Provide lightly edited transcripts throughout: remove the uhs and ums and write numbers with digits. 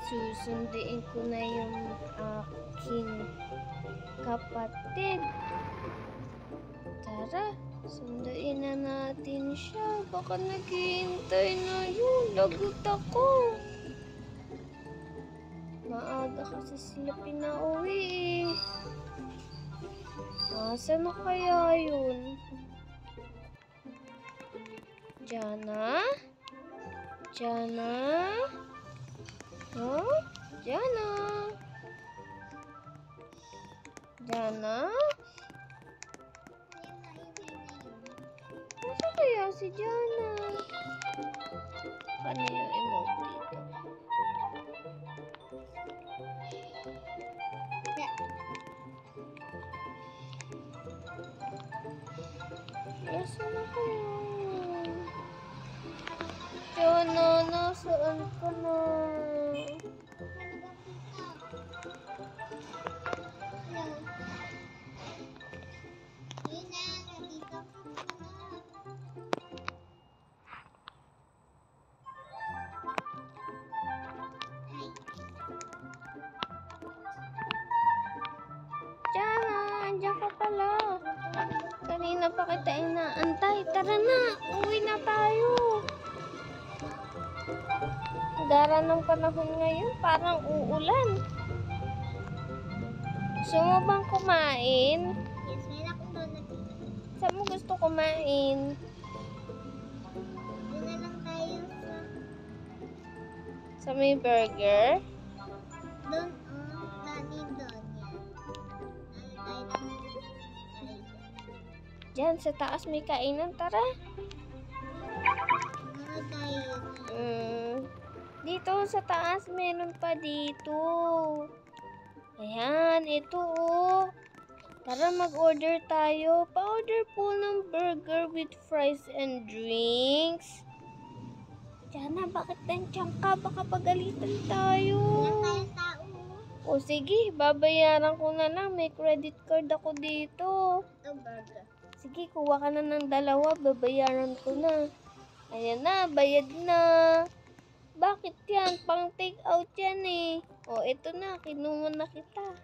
Susunduin ko na yung aking kapatid. Tara, sunduin na natin siya. Baka naghihintay na yun. Lagot ako. Maaga kasi sila pinauwi eh. Saan na kaya yun? Jana? Jana? Huh? Jana? Jana? Nasaan kaya si Jana? Ano yung emote dito? Nasaan na kaya? Jana, nasaan ka na? Jana, andiyan ka pala. Kanina pa kita inaantay. Tara na, uwi na tayo. Gara ng panahon ngayon, parang uulan. Gusto mo bang kumain? Yes, may akong donut dito. Saan mo gusto kumain? Doon na lang tayo Sa may burger? doon, dani doon yan. Dali tayo ng Diyan, sa taas may kainan. Tara. mga tayo. Dito sa taas, meron pa dito. Ayan, ito oh. Tara, mag-order tayo. Pa-order po ng burger with fries and drinks. Jana, bakit nandiyan ka? Baka pagalitan tayo. Wala tayong tao. O sige, babayaran ko na lang. May credit card ako dito. Ito, burger. Sige, kuha ka na ng dalawa. Babayaran ko na. Ayan na, bayad na. Bakit yan? Pang take out yan eh. O, ito na. Kinuha na kita.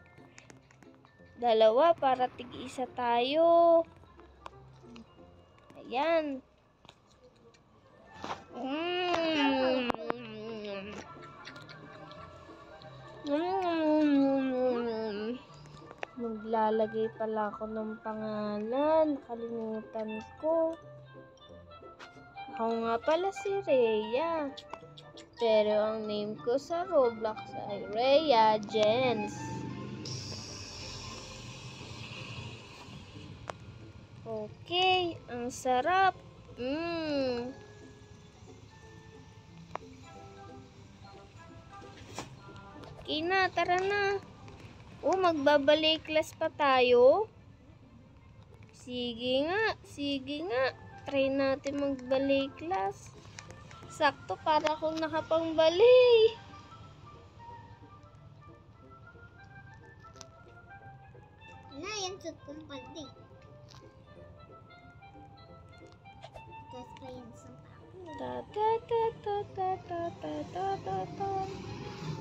Dalawa para tig-isa tayo. Ayan. Maglalagay pala ako ng pangalan. Nakalimutan ko. Ako nga pala si Rhea. Pero ang name ko sa Roblox ay Rhea Jens. Okay, ang sarap. Okay na, tara na. Magbabalik class pa tayo. Sige nga, sige nga. Try natin magbalik class. Sakto para akong nakapangbalik. Na, yan suit kong pandi. Tapos pa yan sa ako. Ta ta ta ta ta ta ta ta ta ta.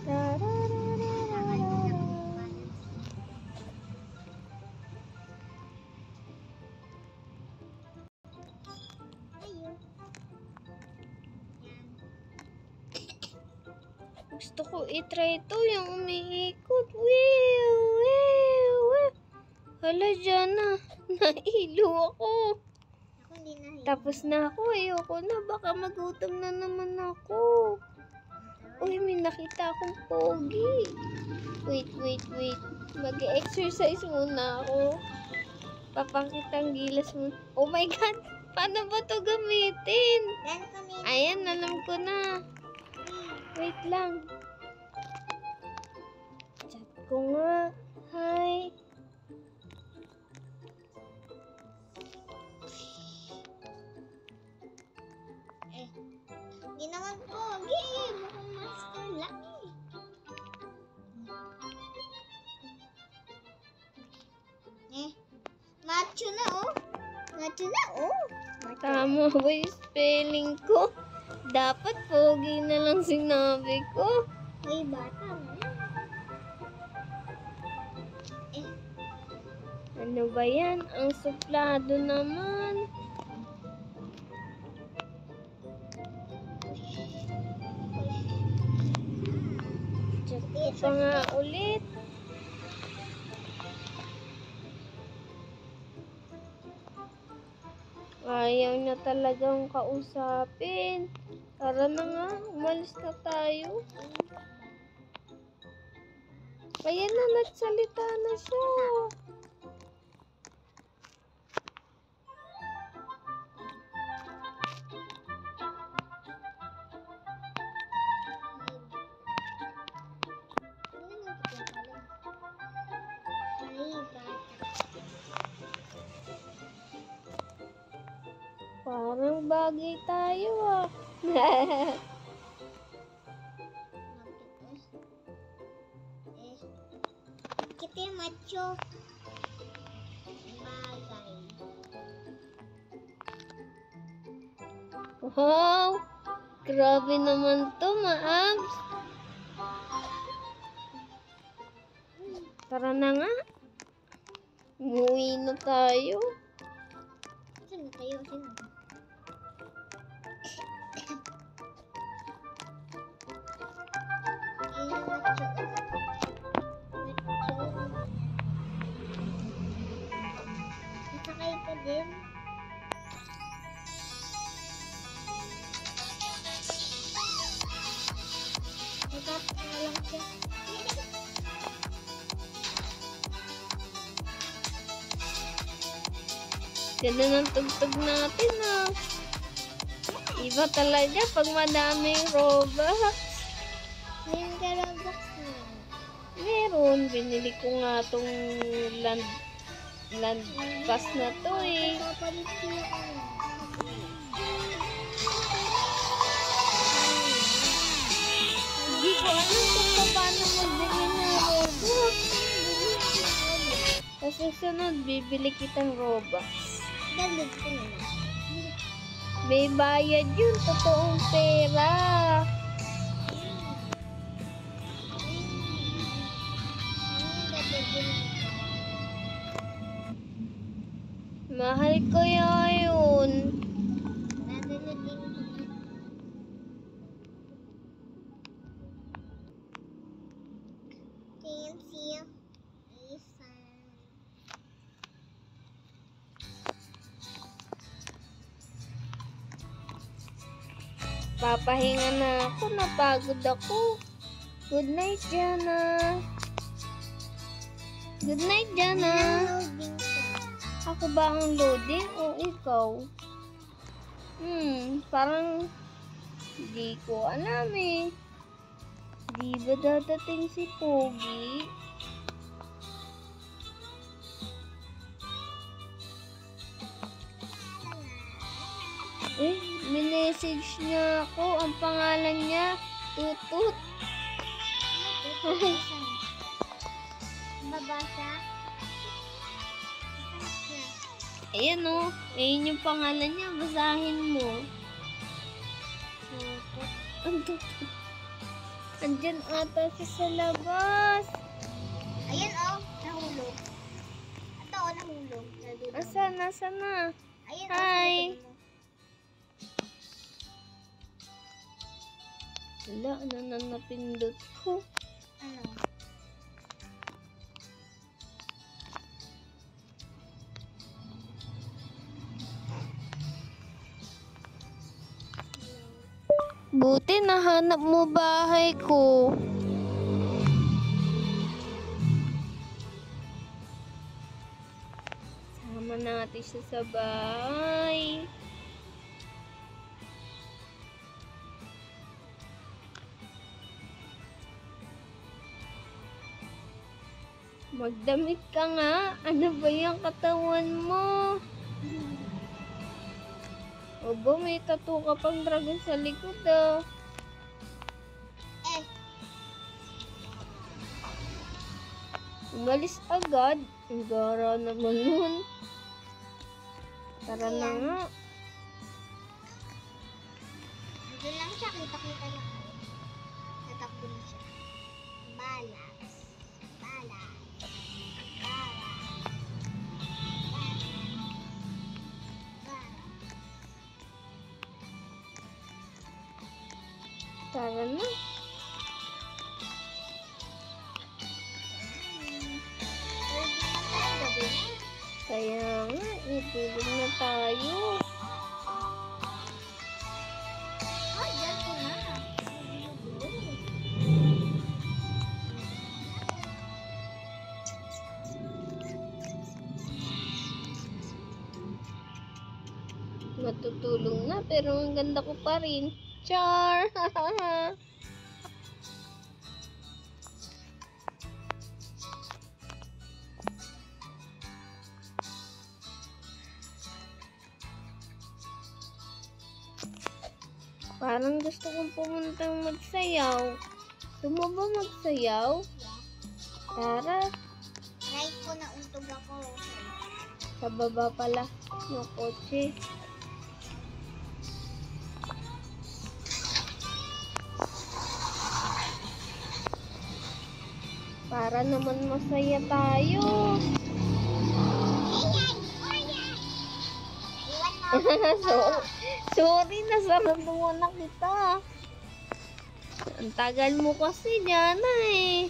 Ta ra ra ra ra ra. Ayun. Gusto ko i-try ito, yung umiikot. Wee, wee, wee. Hala, Jana. Nailo ako. Ako hindi na. Tapos na ako. Ayoko na. Baka magutom na naman ako. Uy, may nakita akong pogi. Wait, wait, wait. Mag-exercise muna ako. Papakitang gilas mo. Oh my God! Paano ba ito gamitin? Yan kami. Ayan, alam ko na. Wait lang. Chat ko nga. Hi. Hindi naman pogi. Mukhang master lang eh. Macho na oh. Macho na oh. Tama ba yung spelling ko? Dapat pogi na lang sinabi ko. Ay, bata mo. Eh, Ano ba yan? Ang suplado naman. push. Check ko pa nga ulit. Ayaw niya talagang kausapin. Tara na nga, umalis na tayo. Ayan na, nagsalita na siya. Ay, bata. Parang bagay tayo ah. Kita macho. Bagay. Wow! Grabe naman to, Maabs. Tara na nga. Umuwi na tayo. Saan na tayo? Saan na? Ay, macho. Macho. Nasakay ka din. Natapos na lang siya. Ganda ng tugtog natin ah. Iba talaga pag madaming Robux. Ngayon ka Robux na. Meron, binili ko nga tong land pass na to eh. Papalit siya ka. Hindi ko alam kung paano magbili ng Robux. Sa susunod, bibili kitang Robux. Dagdag ko na lang. May bayad yun, totoong pera. Mahal ko yun. Papahinga na ako, napagod ako. Good night, Jana. Good night, Jana. Ako ba ang loading o ikaw? Parang hindi ko alam eh. Di ba dadating si Pogi? Eh, minessage niya ako. Ang pangalan niya, Tutut. Babasa? Ayan o. Ayan yung pangalan niya. Basahin mo. Ang tutut. Andyan ata siya sa labas. Ayan oh, nahulog. Ito oh, nahulog. Asan? Nasaan na? Ayan Hi. oh, Wala, ano na napindot ko? ano? Buti nahanap mo bahay ko. Sama natin siya sa bahay. Magdamit ka nga. Ano ba yung katawan mo? Obo, may tattoo ka pang dragon sa likod ah. Eh, Umalis agad. Ang gara naman nun. Tara na nga. andun lang siya. Kita-kita lang. Natakbo na siya. Tara na. Kaya nga, itulog na tayo. Ay, dyan ko na. Matutulog na, pero ang ganda ko pa rin. Char! Parang gusto kong pumuntang magsayaw. Gusto mo ba magsayaw? Tara, Right ko na untog ako. sa baba pala ng kotse. Para naman masaya tayo. Iwan mo. Sorry, nasaraduan na kita. Ang tagal mo kasi, Diana eh.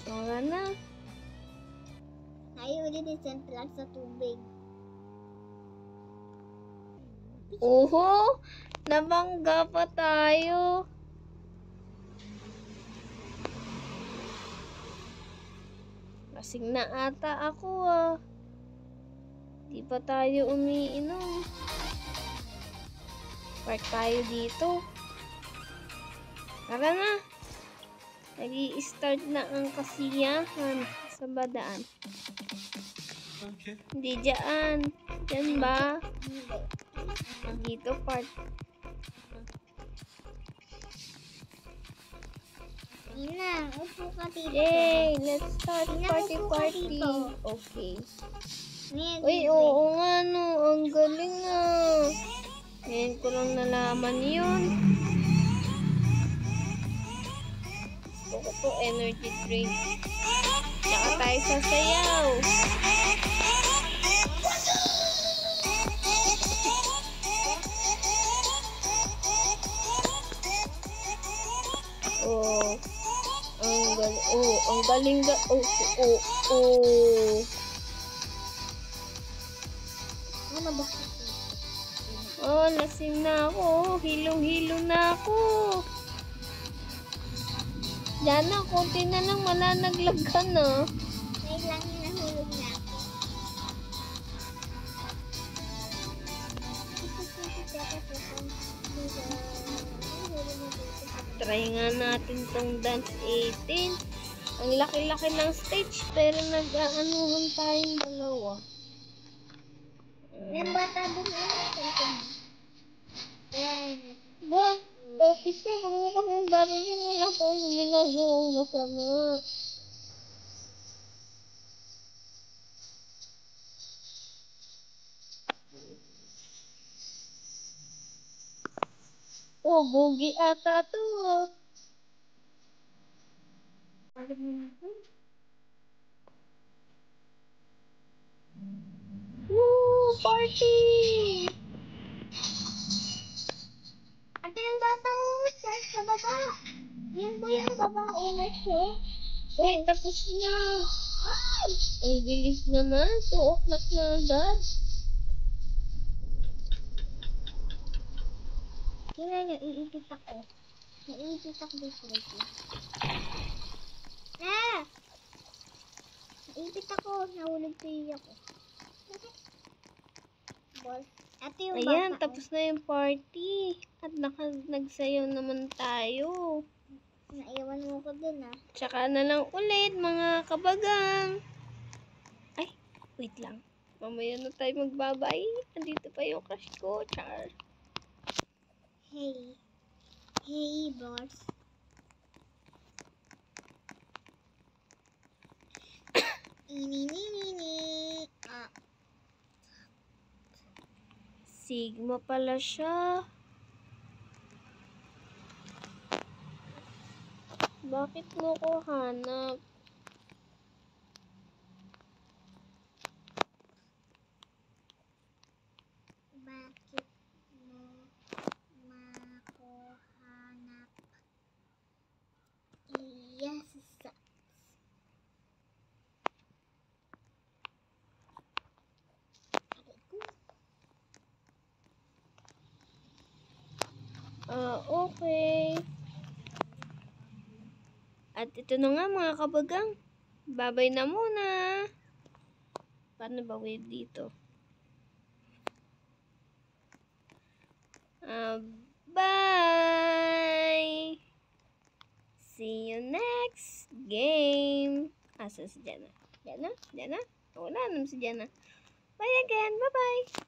Tara na. Ayaw ulit ni Central sa tubig. Oho, nabangga pa tayo. Lasing na ata ako ah. Di pa tayo umiinom. Park tayo dito. Tara na. Nag-i-start na ang kasiyahan sa badaan. Hindi dyan. Dyan ba? Dito park. Ina, upo ka dito. Yay! Let's start Ina, party upo ka party. dito. Okay. Ngayon, Uy, oo nga no. Ang galing ah. Ngayon ko lang nalaman yun. Gusto ko to energy drink. Tsaka tayo sasayaw. Oh. Ang galing ano ba? Oh, lasing na ako. Hilong-hilo na ako. Diana, konti na lang malalaglag ka na. Ngayon lang yung nahulog na ako. Try nga natin tong dance 18. Ang laki-laki ng stage, pero nag-aanuhan tayong dalawa. Yung bata doon Ba, bakit ka kami kami darating nila ko ginagawa mo kami? Oh, bugi ata to. Woo! Party! Ate yung batang umisyal sa baba. Yan ba yung babang umisyal? Uy, tapos na. Ang bilis naman. 2 o'clock na agad. Kaya naiipit ako. Naiipit ako dito. Ah! Naiipit ako. Nahulog sa iyo ako. Ball. Ate yung Ayan, bata. tapos na yung party. At nagsayaw naman tayo. Naiwan mo ko dun ah. Tsaka na lang ulit, mga kabagang. Ay, wait lang. Mamaya na tayo magbabay. Andito pa yung crush ko, Char. Hey. Hey, boss. Ini. Ah. Sigma pala siya. Bakit mo ko hanap? Bakit mo mako Okay. At ito na nga mga kabagang. Babay na muna. Paano ba wave dito? Bye! See you next game. Asa si Jana? Jana? Wala naman si Jana. Bye again. Bye-bye.